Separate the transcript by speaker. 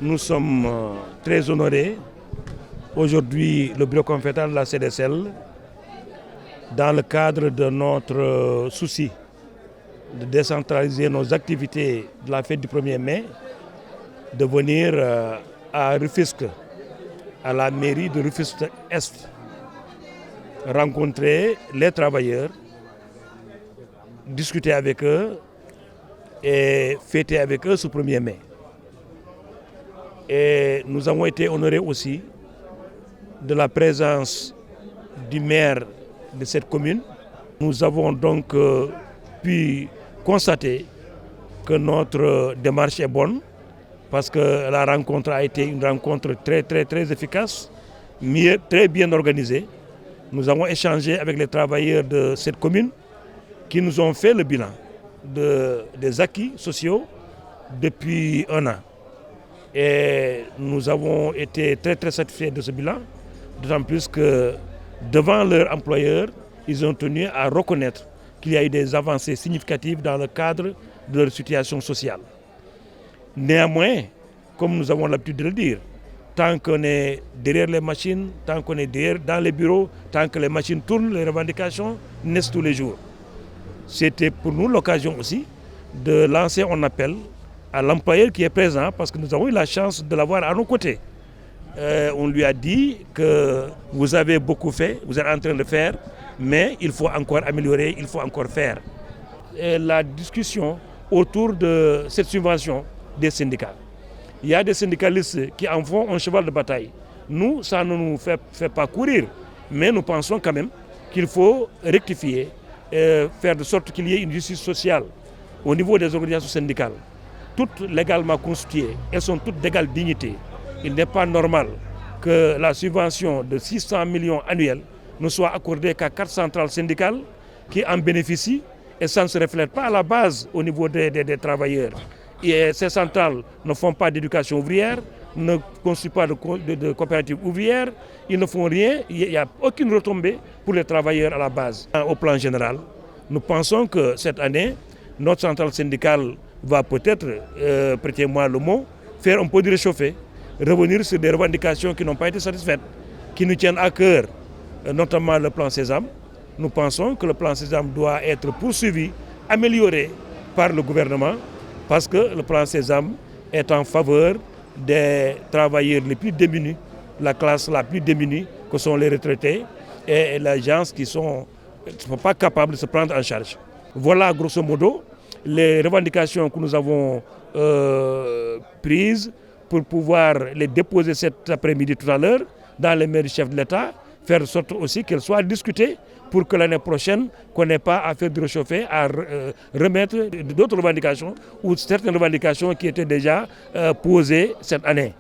Speaker 1: Nous sommes très honorés. Aujourd'hui, le bureau confédéral de la CDSL, dans le cadre de notre souci de décentraliser nos activités de la fête du 1er mai, de venir à Rufisque, à la mairie de Rufisque-Est, rencontrer les travailleurs, discuter avec eux et fêter avec eux ce 1er mai. Et nous avons été honorés aussi de la présence du maire de cette commune. Nous avons donc pu constater que notre démarche est bonne parce que la rencontre a été une rencontre très efficace, très bien organisée. Nous avons échangé avec les travailleurs de cette commune qui nous ont fait le bilan des acquis sociaux depuis un an. Et nous avons été très satisfaits de ce bilan, d'autant plus que devant leurs employeurs, ils ont tenu à reconnaître qu'il y a eu des avancées significatives dans le cadre de leur situation sociale. Néanmoins, comme nous avons l'habitude de le dire, tant qu'on est derrière les machines, tant qu'on est dans les bureaux, tant que les machines tournent, les revendications naissent tous les jours. C'était pour nous l'occasion aussi de lancer un appel à l'employeur qui est présent, parce que nous avons eu la chance de l'avoir à nos côtés. On lui a dit que vous avez beaucoup fait, vous êtes en train de faire, mais il faut encore améliorer, il faut encore faire. Et la discussion autour de cette subvention des syndicats. Il y a des syndicalistes qui en font un cheval de bataille. Nous, ça ne nous fait pas courir, mais nous pensons quand même qu'il faut rectifier, faire de sorte qu'il y ait une justice sociale au niveau des organisations syndicales. Toutes légalement constituées, elles sont toutes d'égale dignité. Il n'est pas normal que la subvention de 600 millions annuels ne soit accordée qu'à 4 centrales syndicales qui en bénéficient, et ça ne se reflète pas à la base au niveau des travailleurs. Et ces centrales ne font pas d'éducation ouvrière, ne constituent pas de coopératives ouvrières, ils ne font rien, il n'y a aucune retombée pour les travailleurs à la base. Au plan général, nous pensons que cette année, notre centrale syndicale va peut-être, prêtez-moi le mot, faire un peu de réchauffé, revenir sur des revendications qui n'ont pas été satisfaites, qui nous tiennent à cœur, notamment le plan Sésame. Nous pensons que le plan Sésame doit être poursuivi, amélioré par le gouvernement, parce que le plan Sésame est en faveur des travailleurs les plus démunis, la classe la plus démunie, que sont les retraités et les gens qui ne sont pas capables de se prendre en charge. Voilà grosso modo les revendications que nous avons prises pour pouvoir les déposer cet après-midi tout à l'heure dans les maires du chef de l'État, faire de sorte aussi qu'elles soient discutées pour que l'année prochaine, qu'on n'ait pas à faire de réchauffer, à remettre d'autres revendications ou certaines revendications qui étaient déjà posées cette année.